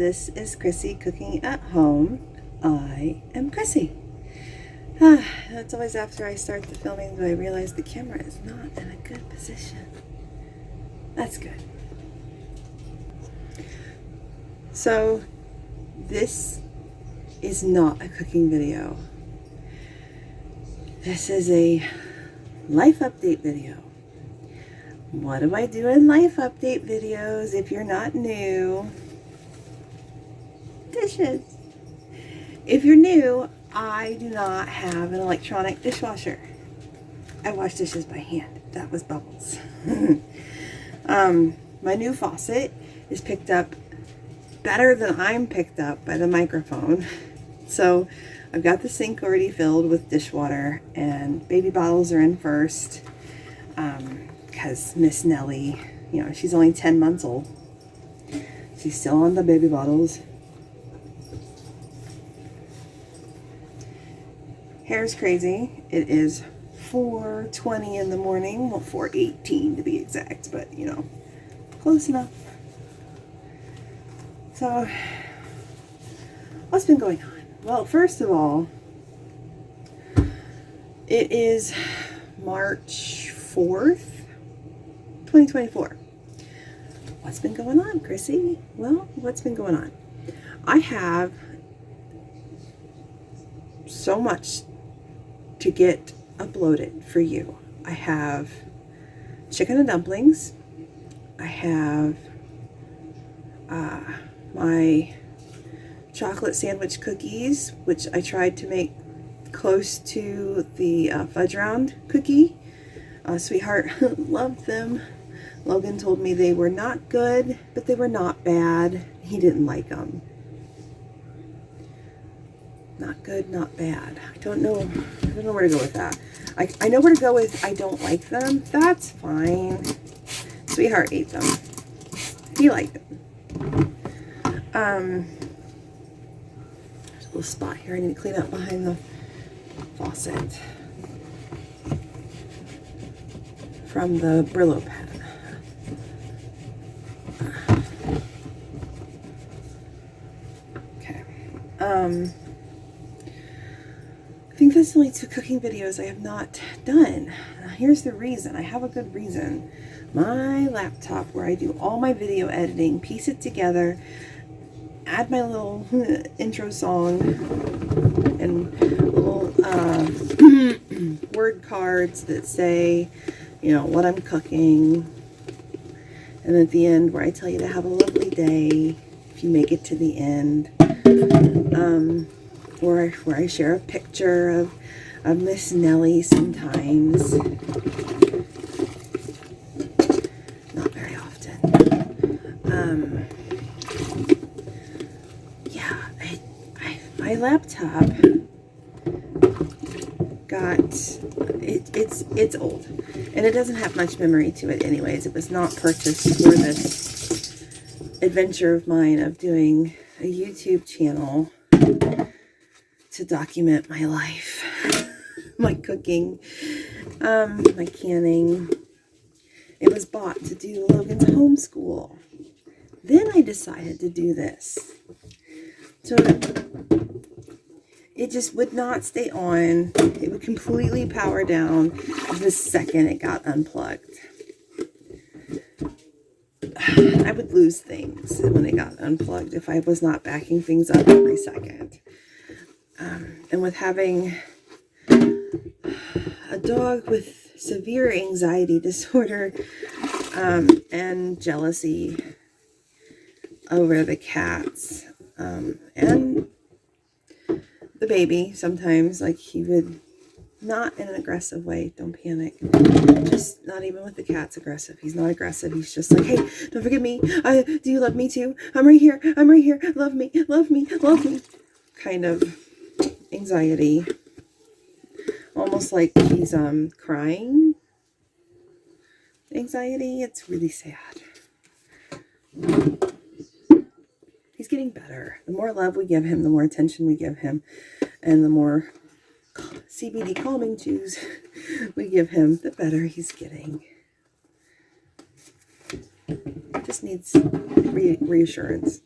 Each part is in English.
This is Chrissy cooking at home. I am Chrissy. That's always after I start the filming that I realize the camera is not in a good position. That's good. So this is not a cooking video. This is a life update video. What do I do in life update videos if you're not new? Dishes. If you're new, I do not have an electronic dishwasher. I wash dishes by hand. That was Bubbles. My new faucet is picked up better than I'm picked up by the microphone. So I've got the sink already filled with dishwater, and baby bottles are in first because Miss Nellie, she's only 10 months old. She's still on the baby bottles. Hair's crazy. It is 4:20 in the morning. Well, 4:18 to be exact, but close enough. So, what's been going on? Well, first of all, it is March 4th, 2024. What's been going on, Chrissy? Well, what's been going on? I have so much to get uploaded for you. I have chicken and dumplings. I have my chocolate sandwich cookies, which I tried to make close to the fudge round cookie. Sweetheart loved them. Logan told me they were not good, but they were not bad. He didn't like them. Not good, not bad. I don't know where to go with that. I know where to go with I don't like them. That's fine. Sweetheart ate them. He liked them. There's a little spot here I need to clean up behind the faucet from the Brillo pen. Okay. I think that's the only 2 cooking videos I have not done. Here's the reason. I have a good reason. My laptop, where I do all my video editing, piece it together, add my little intro song and little word cards that say, what I'm cooking. And at the end, where I tell you to have a lovely day if you make it to the end. Where I share a picture of Miss Nellie sometimes. Not very often. My laptop it's old, and it doesn't have much memory to it anyways. It was not purchased for this adventure of mine of doing a YouTube channel to document my life, my cooking, my canning. It was bought to do Logan's homeschool. Then I decided to do this. So it just would not stay on. It would completely power down the second it got unplugged. I would lose things when it got unplugged if I was not backing things up every second. And with having a dog with severe anxiety disorder and jealousy over the cats, and the baby, sometimes, he would, not in an aggressive way, don't panic, just not even with the cats aggressive. He's not aggressive. He's just like, hey, don't forget me. Do you love me too? I'm right here. Love me, love me, love me. Kind of anxiety. Almost like he's crying. Anxiety. It's really sad. He's getting better. The more love we give him, the more attention we give him, and the more CBD calming chews we give him, the better he's getting. Just needs reassurance.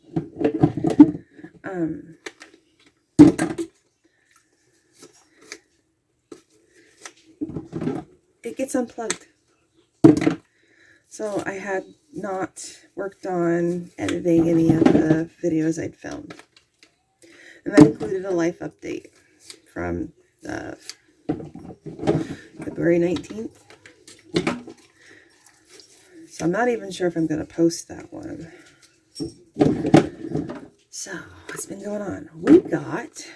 it gets unplugged. So I had not worked on editing any of the videos I'd filmed. And that included a life update from February 19th. So I'm not even sure if I'm going to post that one. So what's been going on? We got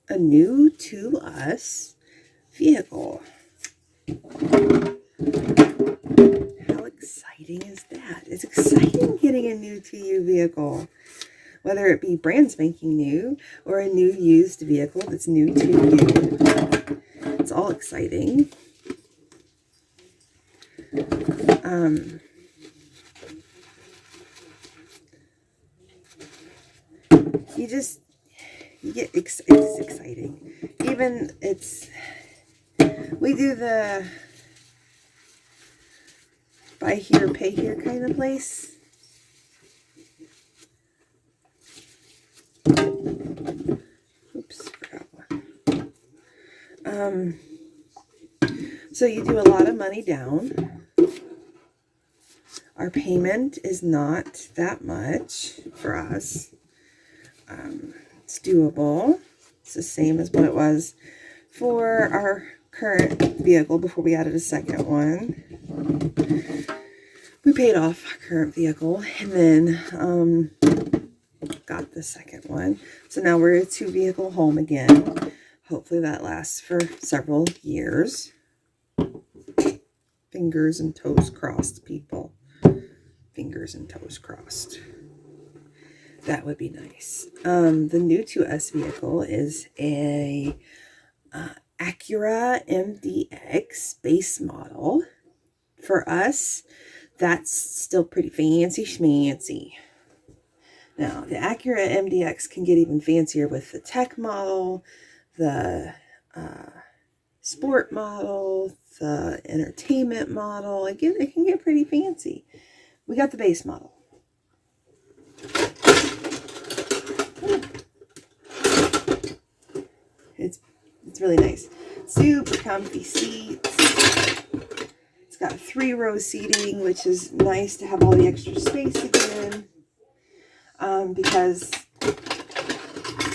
a new to us vehicle. How exciting is that? It's exciting getting a new to you vehicle. Whether it be brand spanking new or a new used vehicle that's new to you. It's all exciting. It's exciting. Even we do the buy here, pay here kind of place. Oops, forgot one. So you do a lot of money down. Our payment is not that much for us. It's doable. It's the same as what it was for our current vehicle before we added a second one. We paid off our current vehicle and then got the second one. So now we're a 2-vehicle home again. Hopefully that lasts for several years. Fingers and toes crossed, people. Fingers and toes crossed. That would be nice. The new to us vehicle is a Acura MDX base model. For us, that's still pretty fancy schmancy. Now, the Acura MDX can get even fancier with the tech model, the sport model, the entertainment model. It can get pretty fancy. We got the base model. It's really nice. Super comfy seats. It's got 3-row seating, which is nice to have all the extra space again. Because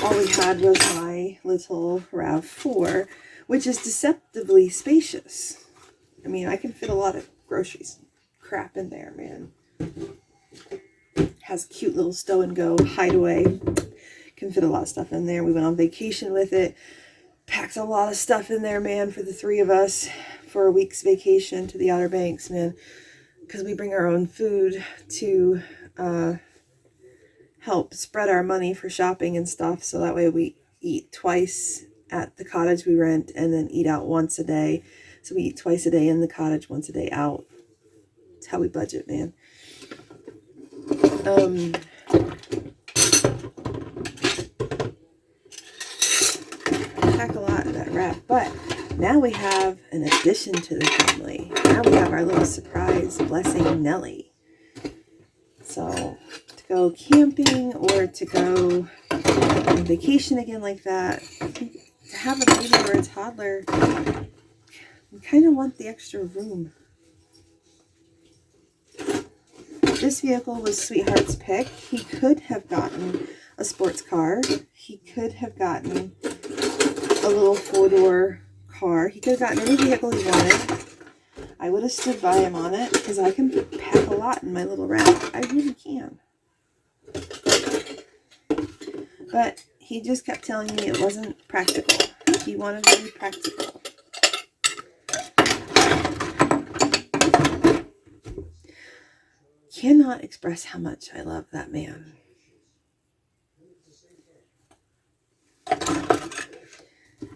all we had was my little RAV4, which is deceptively spacious. I mean, I can fit a lot of groceries crap in there, man. Has a cute little stow and go hideaway. Can fit a lot of stuff in there. We went on vacation with it. Packed a lot of stuff in there, man, for the 3 of us for a week's vacation to the Outer Banks, man. Because we bring our own food to help spread our money for shopping and stuff. So that way we eat twice at the cottage we rent and then eat out once a day. So we eat twice a day in the cottage, once a day out. That's how we budget, man. Pack a lot of that wrap, but now we have an addition to the family. Now we have our little surprise blessing Nellie. So to go camping or to go on vacation again like that, to have a baby or a toddler, we kind of want the extra room. This vehicle was Sweetheart's pick. He could have gotten a sports car. He could have gotten a little 4-door car. He could have gotten any vehicle he wanted. I would have stood by him on it because I can pack a lot in my little wrap. I really can. But he just kept telling me it wasn't practical. He wanted to be practical. Cannot express how much I love that man.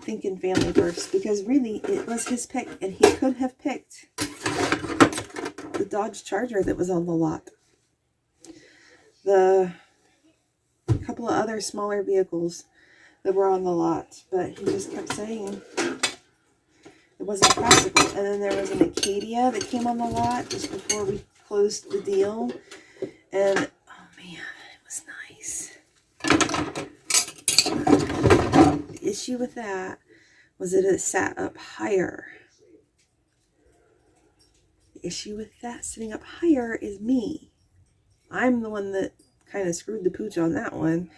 Thinking family first, because really it was his pick, and he could have picked the Dodge Charger that was on the lot. The couple of other smaller vehicles that were on the lot, but he just kept saying it wasn't practical. And then there was an Acadia that came on the lot just before we closed the deal, and oh man, it was nice. issue with that was that it sat up higher. The issue with that sitting up higher is me. I'm the one that kind of screwed the pooch on that one.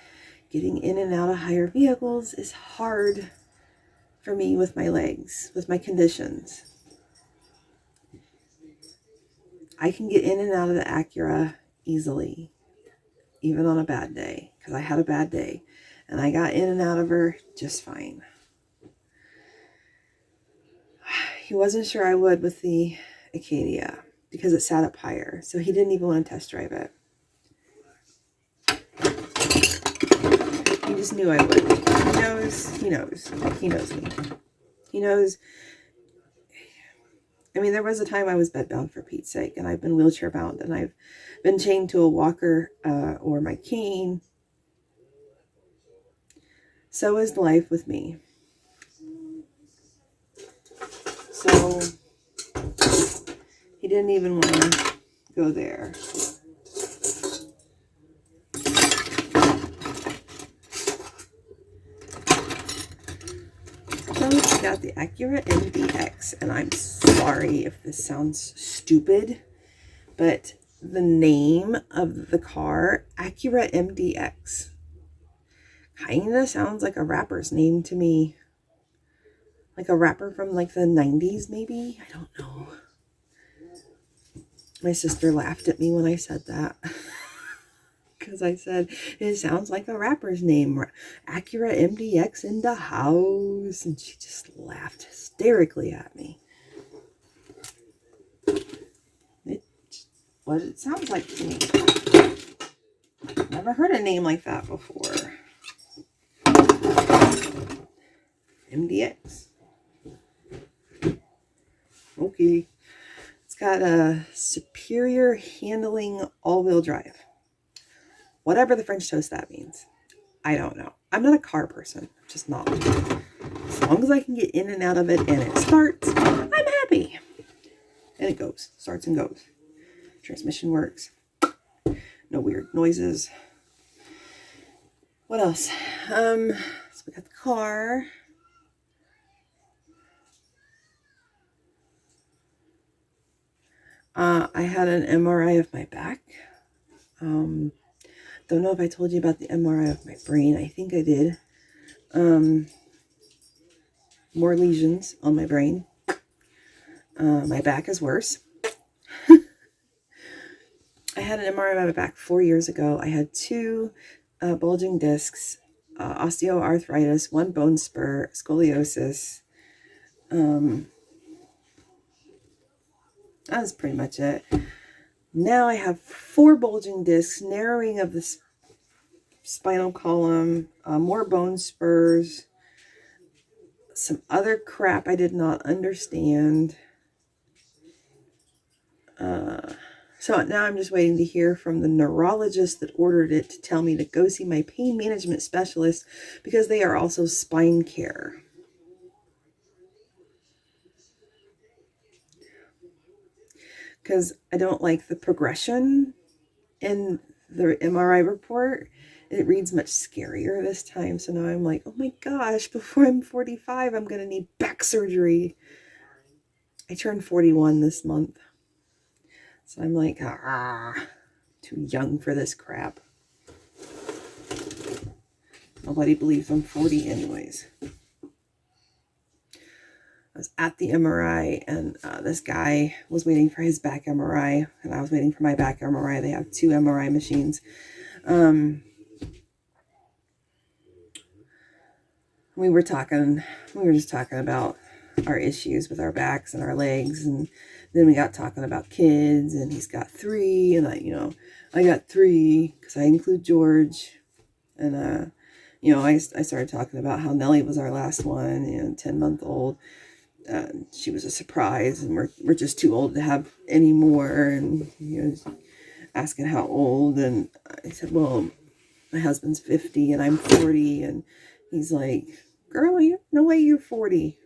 Getting in and out of higher vehicles is hard for me with my legs, with my conditions. I can get in and out of the Acura easily, even on a bad day, because I had a bad day, and I got in and out of her just fine. He wasn't sure I would with the Acadia because it sat up higher, so he didn't even want to test drive it. He just knew I would. He knows me. He knows. I mean, there was a time I was bedbound, for Pete's sake, and I've been wheelchair bound, and I've been chained to a walker or my cane. So is life with me. So he didn't even want to go there. So I got the Acura MDX, and I'm sorry if this sounds stupid, but the name of the car, Acura MDX, kind of sounds like a rapper's name to me. Like a rapper from like the 90s, maybe? I don't know. My sister laughed at me when I said that. Because I said, it sounds like a rapper's name. Acura MDX in the house. And she just laughed hysterically at me. It's what it sounds like to me. Never heard a name like that before. MDX. Okay. It's got a superior handling all-wheel drive. Whatever the French toast that means. I don't know. I'm not a car person. I'm just not. As long as I can get in and out of it and it starts, I'm happy. And it goes. Starts and goes. Transmission works. No weird noises. What else? So we got the car. I had an MRI of my back. Don't know if I told you about the MRI of my brain. I think I did. More lesions on my brain. My back is worse. I had an MRI of my back 4 years ago. I had 2 bulging discs, osteoarthritis, 1 bone spur, scoliosis. That was pretty much it. Now I have 4 bulging discs, narrowing of the spinal column, more bone spurs, some other crap I did not understand. So now I'm just waiting to hear from the neurologist that ordered it to tell me to go see my pain management specialist, because they are also spine care. Because I don't like the progression in the MRI report. It reads much scarier this time. So now I'm like, oh my gosh, before I'm 45, I'm going to need back surgery. I turned 41 this month. So I'm like, too young for this crap. Nobody believes I'm 40 anyways. I was at the MRI, and this guy was waiting for his back MRI, and I was waiting for my back MRI. They have 2 MRI machines. We were just talking about our issues with our backs and our legs, and then we got talking about kids, and he's got 3, and I got 3 because I include George, and I started talking about how Nellie was our last one, 10-month-old. She was a surprise, and we're just too old to have any more. And asking how old, and I said, well, my husband's 50 and I'm 40, and he's like, girl, no way you're 40.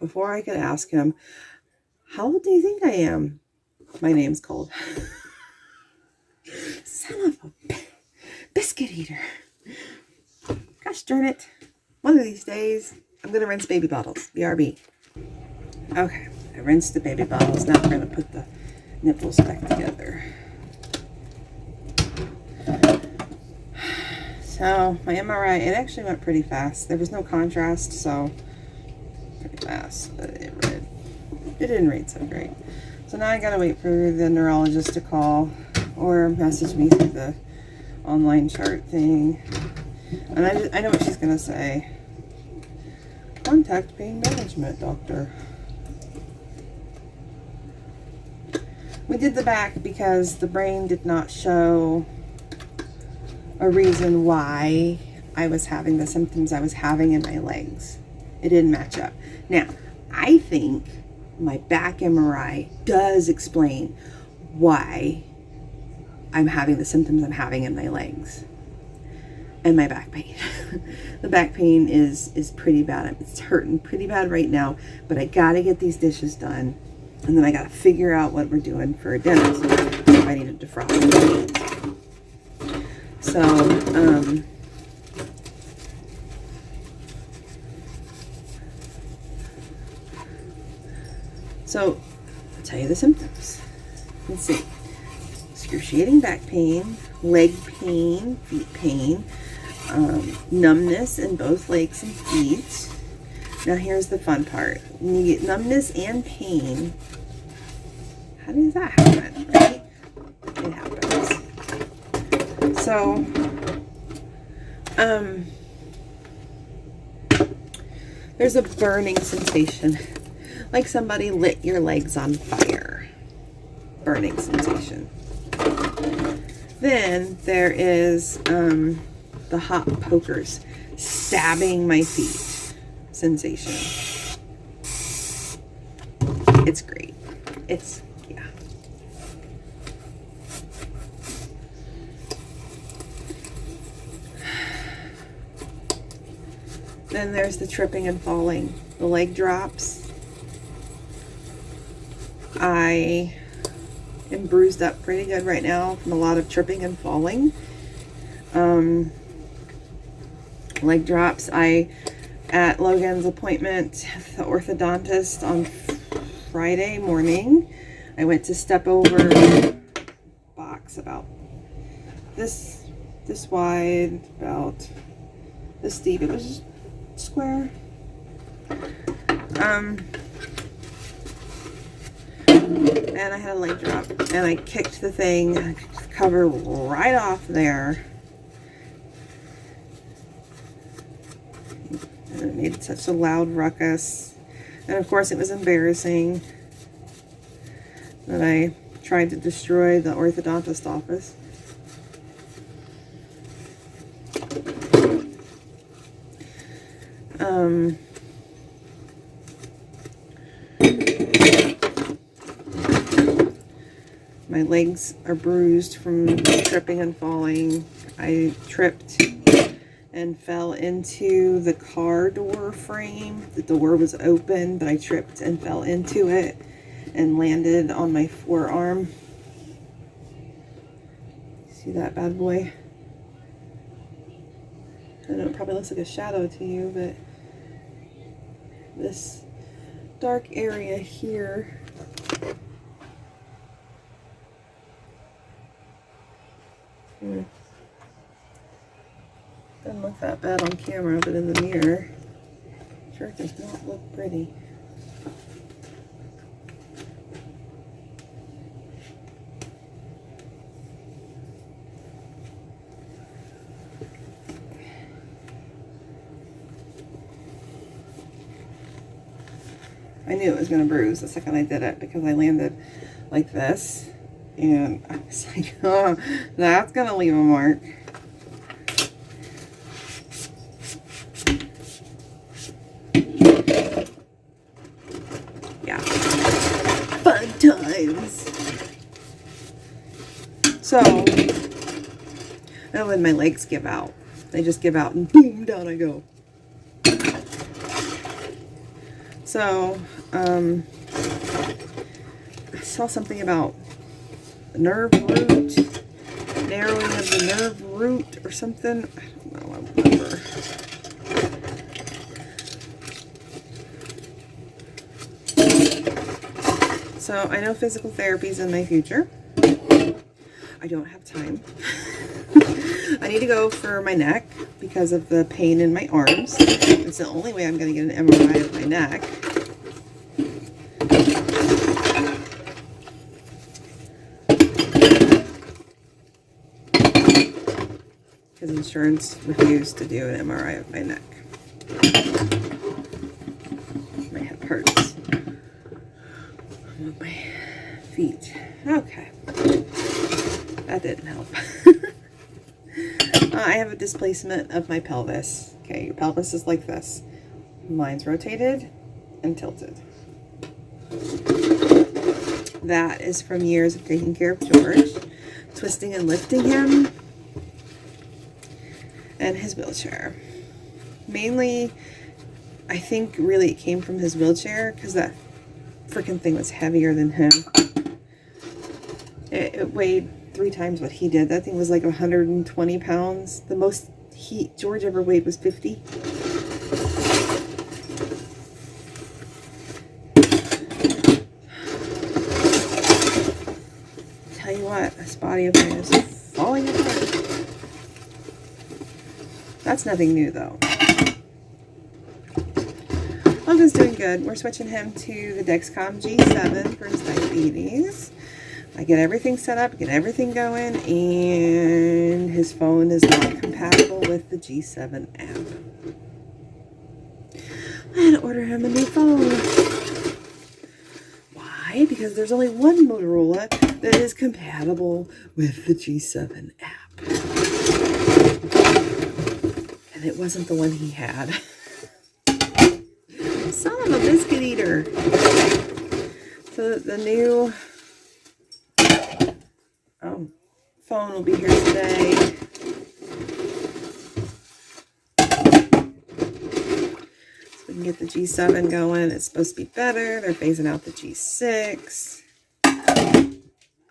Before I could ask him, how old do you think I am? My name's cold. Son of a biscuit eater. Gosh darn it. One of these days, I'm going to rinse baby bottles. BRB. Okay, I rinsed the baby bottles. Now we're going to put the nipples back together. So, my MRI, it actually went pretty fast. There was no contrast, so pretty fast, but it didn't read so great. So now I gotta wait for the neurologist to call or message me through the online chart thing. And I know what she's gonna say. Contact pain management doctor. We did the back because the brain did not show a reason why I was having the symptoms I was having in my legs. It didn't match up. Now, I think my back MRI does explain why I'm having the symptoms I'm having in my legs and my back pain. The back pain is pretty bad. It's hurting pretty bad right now, but I gotta get these dishes done, and then I gotta figure out what we're doing for dinner. So if I need to defrost. So, I'll tell you the symptoms. Let's see. Excruciating back pain, leg pain, feet pain, numbness in both legs and feet. Now here's the fun part. When you get numbness and pain, how does that happen, right? It happens. So, there's a burning sensation, like somebody lit your legs on fire. Burning sensation. Then there is the hot pokers stabbing my feet sensation. It's great. Yeah. Then there's the tripping and falling, the leg drops. I am bruised up pretty good right now from a lot of tripping and falling. Leg drops. At Logan's appointment, the orthodontist on Friday morning, I went to step over a box about this wide, about this deep. It was just square. And I had a leg drop, and I kicked the thing cover right off there. And it made such a loud ruckus. And of course it was embarrassing that I tried to destroy the orthodontist office. My legs are bruised from tripping and falling. I tripped and fell into the car door frame. The door was open, but I tripped and fell into it and landed on my forearm. See that bad boy? I know it probably looks like a shadow to you, but this dark area here doesn't look that bad on camera, but in the mirror, sure does not look pretty. I knew it was going to bruise the second I did it because I landed like this, and I was like, oh, that's going to leave a mark. Yeah, fun times. So, and when my legs give out, they just give out and boom, down I go. So, saw something about nerve root, narrowing of the nerve root or something. I don't know, I remember. So I know physical therapy is in my future. I don't have time. I need to go for my neck because of the pain in my arms. It's the only way I'm going to get an MRI of my neck. Because insurance refused to do an MRI of my neck. My hip hurts. My feet. Okay. That didn't help. I have a displacement of my pelvis. Okay, your pelvis is like this. Mine's rotated and tilted. That is from years of taking care of George, twisting and lifting him, and his wheelchair. Mainly, I think really it came from his wheelchair because that freaking thing was heavier than him. It weighed 3 times what he did. That thing was like 120 pounds. The most George ever weighed was 50. Tell you what, this body of mine is falling apart. That's nothing new though. Logan's doing good. We're switching him to the Dexcom G7 for his diabetes. I get everything set up, get everything going, and his phone is not compatible with the G7 app. I had to order him a new phone. Why? Because there's only one Motorola that is compatible with the G7 app. And it wasn't the one he had. Son of a biscuit eater. So the new phone will be here today. So we can get the G7 going. It's supposed to be better. They're phasing out the G6.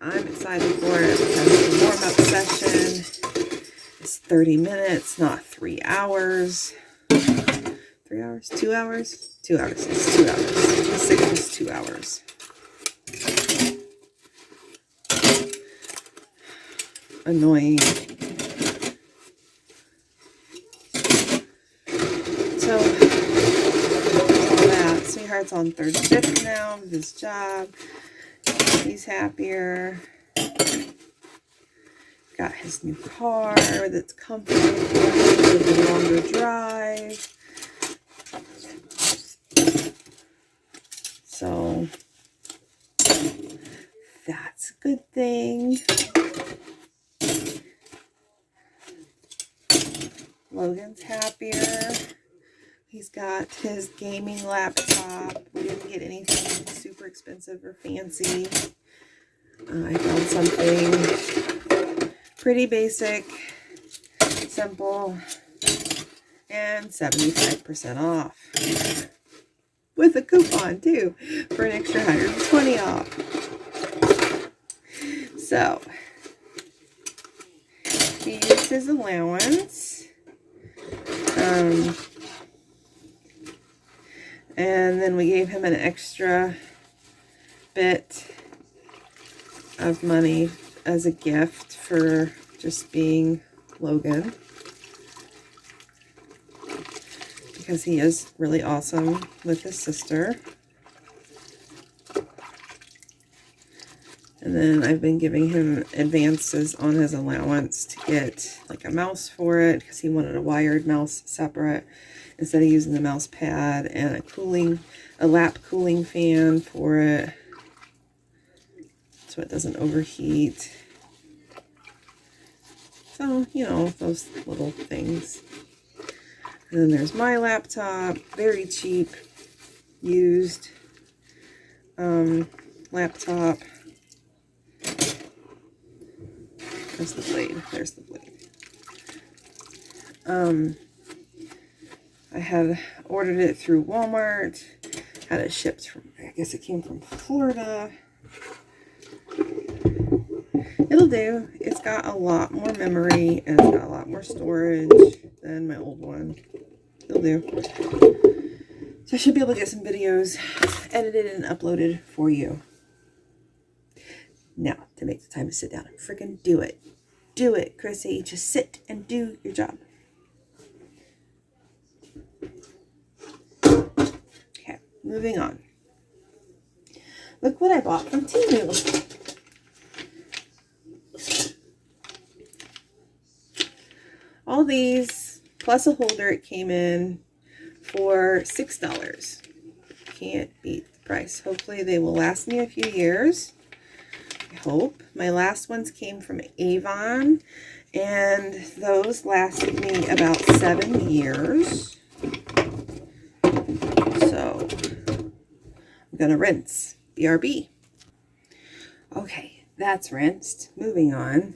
I'm excited for it because the warm-up session is 30 minutes, not 3 hours. 3 hours? 2 hours? 2 hours. It's 2 hours. G6 is 2 hours. Annoying. So, all that. Sweetheart's on 3rd shift now with his job. He's happier. Got his new car that's comfortable with a longer drive. So, that's a good thing. Logan's happier. He's got his gaming laptop. We didn't get anything super expensive or fancy. I found something pretty basic, simple, and 75% off. With a coupon too, for an extra 120 off. So, he used his allowance. And then we gave him an extra bit of money as a gift for just being Logan. Because he is really awesome with his sister. And then I've been giving him advances on his allowance to get like a mouse for it because he wanted a wired mouse separate instead of using the mouse pad, and a lap cooling fan for it so it doesn't overheat. So, you know, those little things. And then there's my laptop, very cheap, used laptop. There's the blade. There's the blade. I had ordered it through Walmart. Had it shipped from, I guess it came from Florida. It'll do. It's got a lot more memory and it's got a lot more storage than my old one. It'll do. So I should be able to get some videos edited and uploaded for you. Now, to make the time to sit down and freaking do it. Do it, Chrissy. Just sit and do your job. Okay, moving on. Look what I bought from Temu. All these, plus a holder, it came in for $6. Can't beat the price. Hopefully they will last me a few years. I hope. My last ones came from Avon, and those lasted me about 7 years. So I'm gonna rinse. BRB. Okay, that's rinsed. Moving on.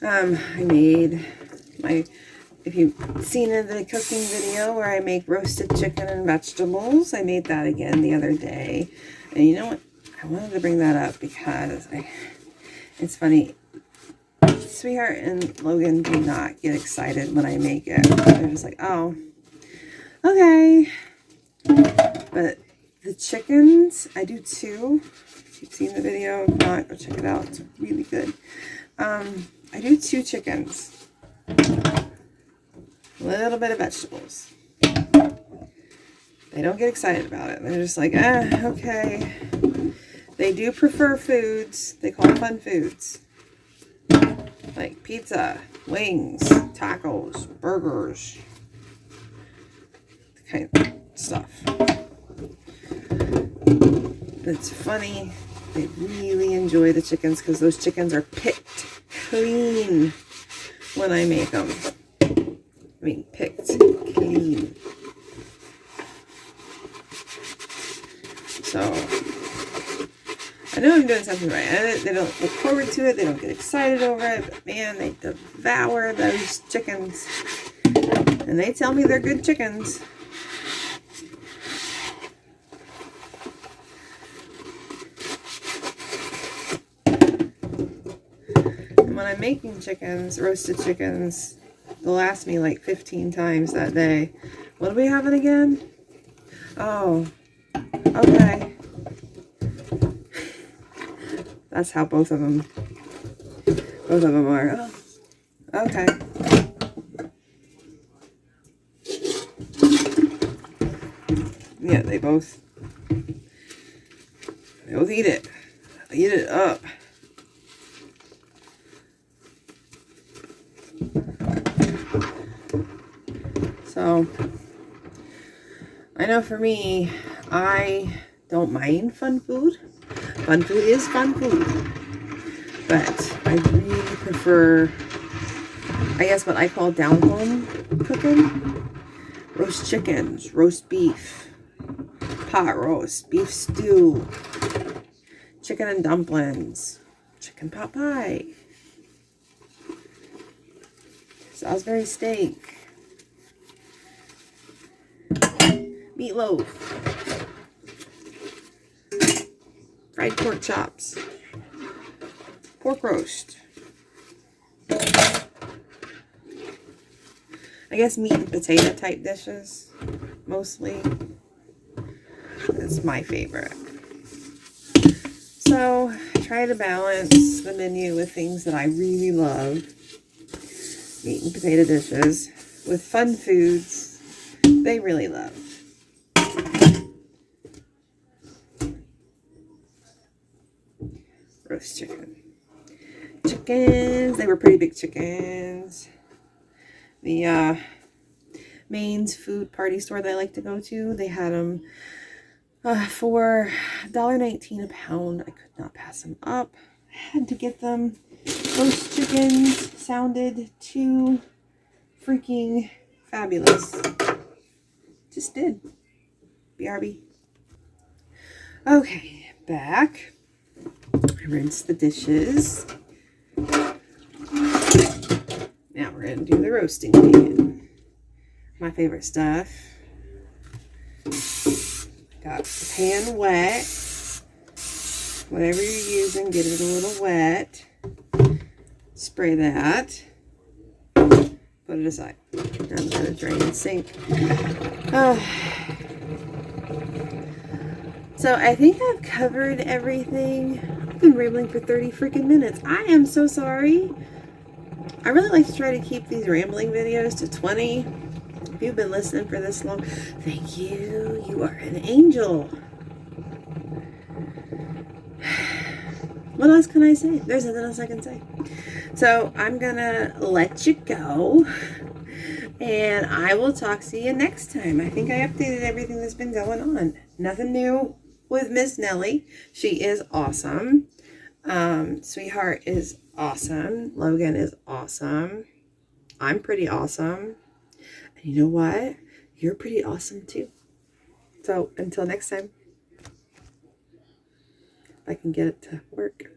I made my, if you've seen in the cooking video where I make roasted chicken and vegetables, I made that again the other day. And you know what? I wanted to bring that up because it's funny. Sweetheart and Logan do not get excited when I make it. They're just like, oh, okay. But the chickens, I do 2. If you've seen the video, if not, go check it out. It's really good. I do 2 chickens. A little bit of vegetables. They don't get excited about it. They're just like, okay. They do prefer foods. They call them fun foods. Like pizza, wings, tacos, burgers. The kind of stuff. It's funny. They really enjoy the chickens because those chickens are picked clean when I make them. I mean, picked clean. So, I know I'm doing something right. They don't look forward to it. They don't get excited over it. But man, they devour those chickens. And they tell me they're good chickens. And when I'm making chickens, roasted chickens, they'll last me like 15 times that day. What are we having again? Oh, okay. That's how both of them are. Oh, okay. Yeah, they both eat it. Eat it up. So, I know for me, I don't mind fun food. Fun food is fun food. But I really prefer, I guess, what I call down home cooking. Roast chickens, roast beef, pot roast, beef stew, chicken and dumplings, chicken pot pie, Salisbury steak, meatloaf, fried pork chops, pork roast. I guess meat and potato type dishes, mostly. That's my favorite. So, I try to balance the menu with things that I really love. Meat and potato dishes with fun foods they really love. Roast chicken. Chickens, they were pretty big chickens. The Maine's food party store that I like to go to, they had them for $1.19 a pound. I could not pass them up. I had to get them. Roast chickens sounded too freaking fabulous. Just did. BRB. Okay, back. I rinsed the dishes. Now we're going to do the roasting pan. My favorite stuff. Got the pan wet. Whatever you're using, get it a little wet. spray that. Put it aside. I'm going to drain the sink. So I think I've covered everything. I've been rambling for 30 freaking minutes. I am so sorry. I really like to try to keep these rambling videos to 20. If you've been listening for this long, thank you. You are an angel. What else can I say? There's nothing else I can say. So I'm going to let you go. And I will talk to you next time. I think I updated everything that's been going on. Nothing new with Miss Nellie. She is awesome. Sweetheart is awesome. Logan is awesome. I'm pretty awesome. And you know what? You're pretty awesome too. So until next time, if I can get it to work.